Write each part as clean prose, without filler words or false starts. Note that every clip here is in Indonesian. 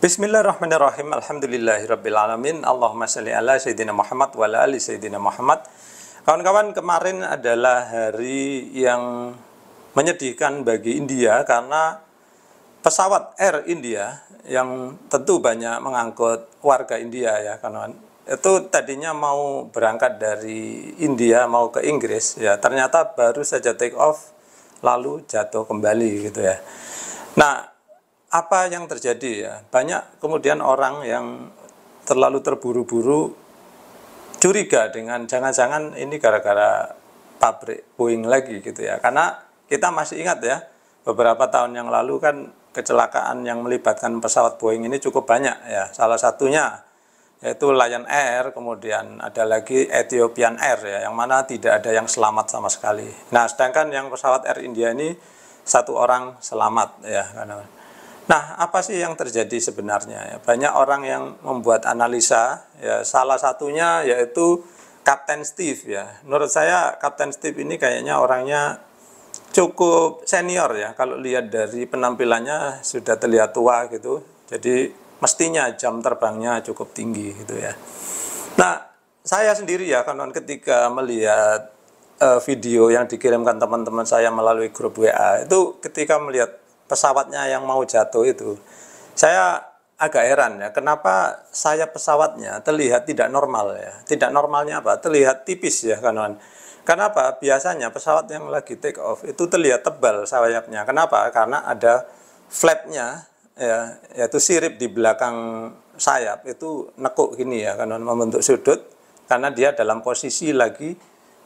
Bismillahirrahmanirrahim. Alhamdulillahirabbil alamin. Allahumma shalli ala sayyidina Muhammad wa ala ali sayyidina Muhammad. Kawan-kawan, kemarin adalah hari yang menyedihkan bagi India karena pesawat Air India yang tentu banyak mengangkut warga India ya, kawan. Itu tadinya mau berangkat dari India mau ke Inggris ya, ternyata baru saja take off lalu jatuh kembali gitu ya. Nah, apa yang terjadi ya? Banyak kemudian orang yang terlalu terburu-buru curiga dengan jangan-jangan ini gara-gara pabrik Boeing lagi gitu ya. Karena kita masih ingat ya, beberapa tahun yang lalu kan kecelakaan yang melibatkan pesawat Boeing ini cukup banyak ya. Salah satunya yaitu Lion Air, kemudian ada lagi Ethiopian Air ya, yang mana tidak ada yang selamat sama sekali. Nah, sedangkan yang pesawat Air India ini satu orang selamat ya. Nah, apa sih yang terjadi sebenarnya? Ya, banyak orang yang membuat analisa, ya, salah satunya yaitu Kapten Steve ya. Menurut saya Kapten Steve ini kayaknya orangnya cukup senior ya. Kalau lihat dari penampilannya sudah terlihat tua gitu. Jadi mestinya jam terbangnya cukup tinggi gitu ya. Nah, saya sendiri ya, kawan, ketika melihat video yang dikirimkan teman-teman saya melalui grup WA, itu ketika melihat pesawatnya yang mau jatuh itu, saya agak heran ya, kenapa sayap pesawatnya terlihat tidak normal ya. Tidak normalnya apa? Terlihat tipis ya, kawan. Kenapa? Biasanya pesawat yang lagi take off itu terlihat tebal sayapnya. Kenapa? Karena ada flapnya ya, yaitu sirip di belakang sayap itu nekuk gini ya, kawan, membentuk sudut karena dia dalam posisi lagi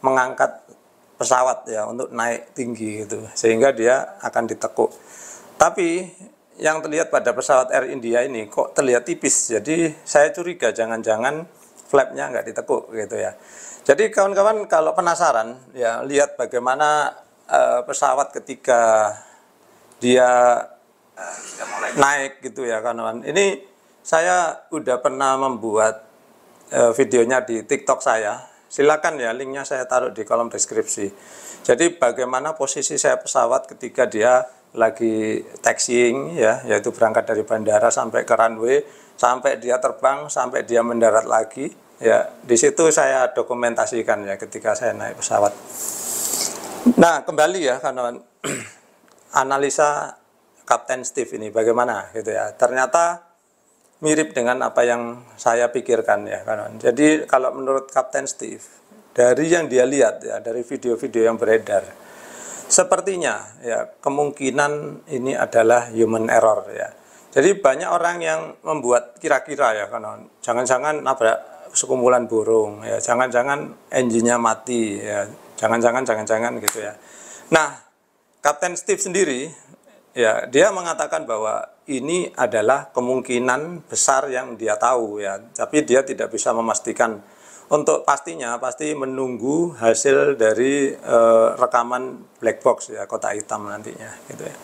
mengangkat pesawat ya untuk naik tinggi gitu, sehingga dia akan ditekuk. Tapi yang terlihat pada pesawat Air India ini kok terlihat tipis, jadi saya curiga jangan-jangan flapnya nggak ditekuk gitu ya. Jadi kawan-kawan kalau penasaran ya, lihat bagaimana pesawat ketika dia naik gitu ya, kawan-kawan. Ini saya udah pernah membuat videonya di TikTok saya. Silakan ya, linknya saya taruh di kolom deskripsi. Jadi bagaimana posisi saya pesawat ketika dia lagi taxiing ya, yaitu berangkat dari bandara sampai ke runway, sampai dia terbang, sampai dia mendarat lagi ya. Di situ saya dokumentasikan ya ketika saya naik pesawat. Nah, kembali ya, kawan, analisa Kapten Steve ini bagaimana gitu ya. Ternyata mirip dengan apa yang saya pikirkan ya, kawan. Jadi kalau menurut Kapten Steve, dari yang dia lihat ya, dari video-video yang beredar, sepertinya ya kemungkinan ini adalah human error ya. Jadi banyak orang yang membuat kira-kira ya, kawan. Jangan-jangan nabrak sekumpulan burung ya, jangan-jangan engine-nya mati ya, jangan-jangan gitu ya. Nah, Kapten Steve sendiri ya, dia mengatakan bahwa ini adalah kemungkinan besar yang dia tahu ya, tapi dia tidak bisa memastikan. Untuk pastinya pasti menunggu hasil dari rekaman black box ya, kotak hitam nantinya gitu ya.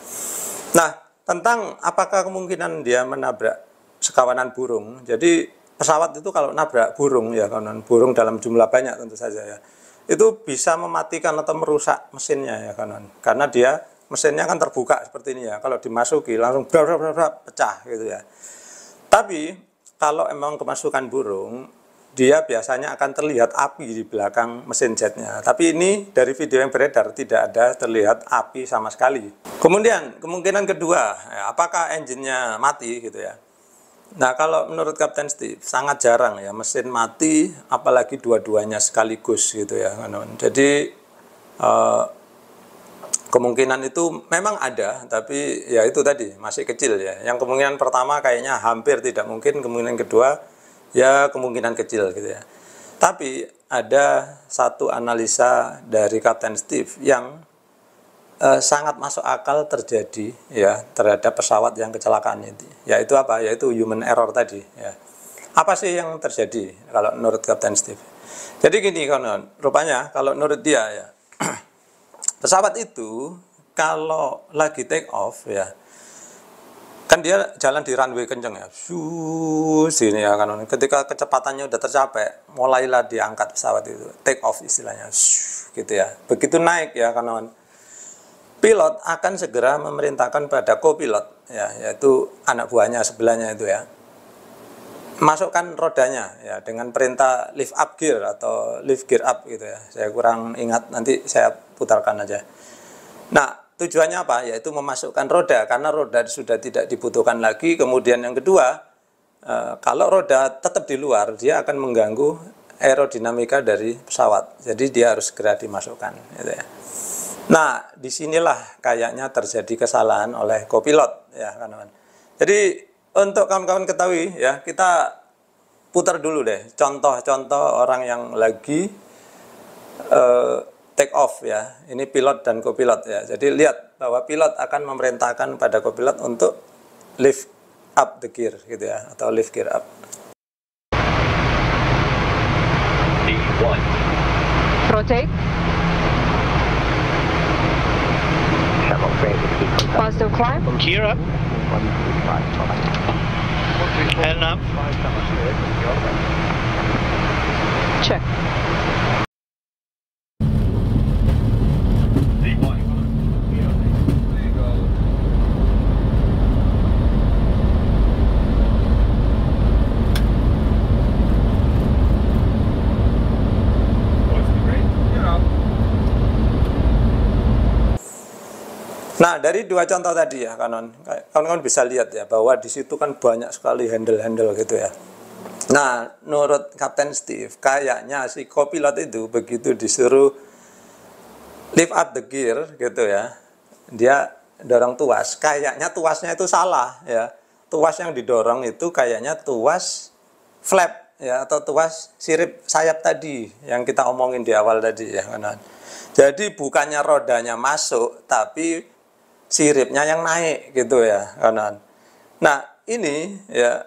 Nah, tentang apakah kemungkinan dia menabrak sekawanan burung. Jadi pesawat itu kalau nabrak burung ya, kawan, burung dalam jumlah banyak tentu saja ya, itu bisa mematikan atau merusak mesinnya ya, kawan. Karena dia mesinnya kan terbuka seperti ini ya, kalau dimasuki langsung pecah gitu ya. Tapi kalau emang kemasukan burung, dia biasanya akan terlihat api di belakang mesin jetnya. Tapi ini dari video yang beredar tidak ada terlihat api sama sekali. Kemudian kemungkinan kedua, ya, apakah engine-nya mati gitu ya. Nah, kalau menurut Kapten Steve sangat jarang ya mesin mati, apalagi dua-duanya sekaligus gitu ya. Jadi kemungkinan itu memang ada, tapi ya itu tadi masih kecil ya. Yang kemungkinan pertama kayaknya hampir tidak mungkin, kemungkinan kedua ya kemungkinan kecil gitu ya. Tapi ada satu analisa dari Kapten Steve yang sangat masuk akal terjadi ya terhadap pesawat yang kecelakaan itu. Yaitu apa? Yaitu human error tadi ya. Apa sih yang terjadi kalau menurut Kapten Steve? Jadi gini, kawan, rupanya kalau menurut dia ya, pesawat itu kalau lagi take off ya, kan dia jalan di runway kenceng ya, sini ya, kan. Ketika kecepatannya udah tercapai, mulailah diangkat pesawat itu, take off istilahnya, gitu ya. Begitu naik ya, kawan, pilot akan segera memerintahkan pada kopilot, ya, yaitu anak buahnya sebelahnya itu ya, masukkan rodanya ya dengan perintah lift up gear atau lift gear up gitu ya. Saya kurang ingat, nanti saya putarkan aja. Nah, tujuannya apa? Yaitu memasukkan roda, karena roda sudah tidak dibutuhkan lagi. Kemudian yang kedua, kalau roda tetap di luar, dia akan mengganggu aerodinamika dari pesawat. Jadi dia harus segera dimasukkan gitu ya. Nah, disinilah kayaknya terjadi kesalahan oleh kopilot ya kawan-kawan. Jadi untuk kawan-kawan ketahui ya, kita putar dulu deh contoh-contoh orang yang lagi take off ya. Ini pilot dan kopilot ya. Jadi lihat bahwa pilot akan memerintahkan pada kopilot untuk lift up the gear gitu ya, atau lift gear up. Rotate. Positive climb. Gear up. And up. Check. Nah, dari dua contoh tadi ya, kawan-kawan bisa lihat ya, bahwa di situ kan banyak sekali handle-handle gitu ya. Nah, menurut Kapten Steve, kayaknya si kopilot itu begitu disuruh lift up the gear gitu ya, dia dorong tuas, kayaknya tuasnya itu salah ya. Tuas yang didorong itu kayaknya tuas flap ya, atau tuas sirip sayap tadi yang kita omongin di awal tadi ya, kawan. Jadi bukannya rodanya masuk, tapi siripnya yang naik gitu ya, kawan. Nah, ini ya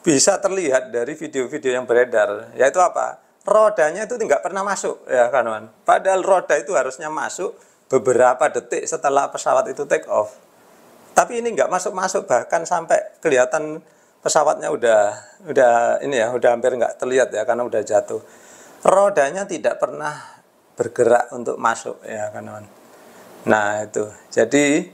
bisa terlihat dari video-video yang beredar, yaitu apa? Rodanya itu nggak pernah masuk ya, kawan. Padahal roda itu harusnya masuk beberapa detik setelah pesawat itu take off. Tapi ini nggak masuk-masuk, bahkan sampai kelihatan pesawatnya udah ini ya, udah hampir nggak terlihat ya, karena udah jatuh. Rodanya tidak pernah bergerak untuk masuk ya, kawan. Nah itu, jadi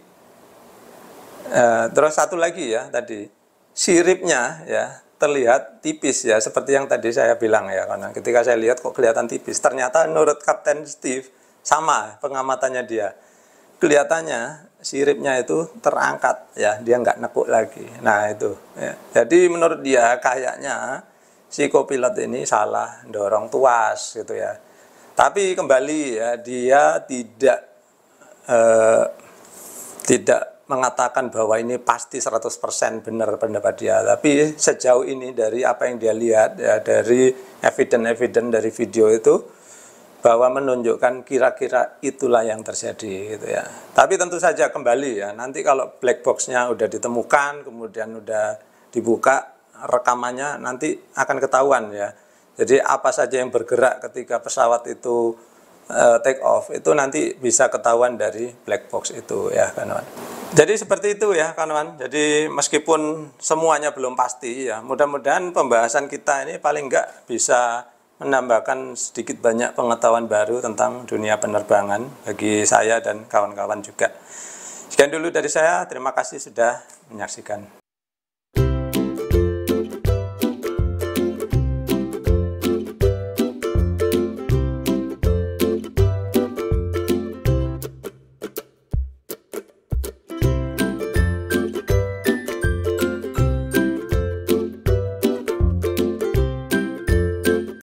terus satu lagi ya tadi, siripnya ya terlihat tipis ya, seperti yang tadi saya bilang ya, karena ketika saya lihat kok kelihatan tipis, ternyata menurut Kapten Steve sama pengamatannya dia, kelihatannya siripnya itu terangkat ya, dia nggak nekuk lagi. Nah itu ya. Jadi menurut dia kayaknya si kopilot ini salah dorong tuas gitu ya. Tapi kembali ya, dia tidak mengatakan bahwa ini pasti 100% benar pendapat dia. Tapi sejauh ini dari apa yang dia lihat ya, dari evidence dari video itu, bahwa menunjukkan kira-kira itulah yang terjadi gitu ya. Tapi tentu saja kembali ya, nanti kalau black box-nya udah ditemukan, kemudian udah dibuka rekamannya, nanti akan ketahuan ya. Jadi apa saja yang bergerak ketika pesawat itu take off, itu nanti bisa ketahuan dari black box itu ya, kawan. Jadi seperti itu ya, kawan. Jadi meskipun semuanya belum pasti ya, mudah-mudahan pembahasan kita ini paling enggak bisa menambahkan sedikit banyak pengetahuan baru tentang dunia penerbangan bagi saya dan kawan-kawan juga. Sekian dulu dari saya, terima kasih sudah menyaksikan.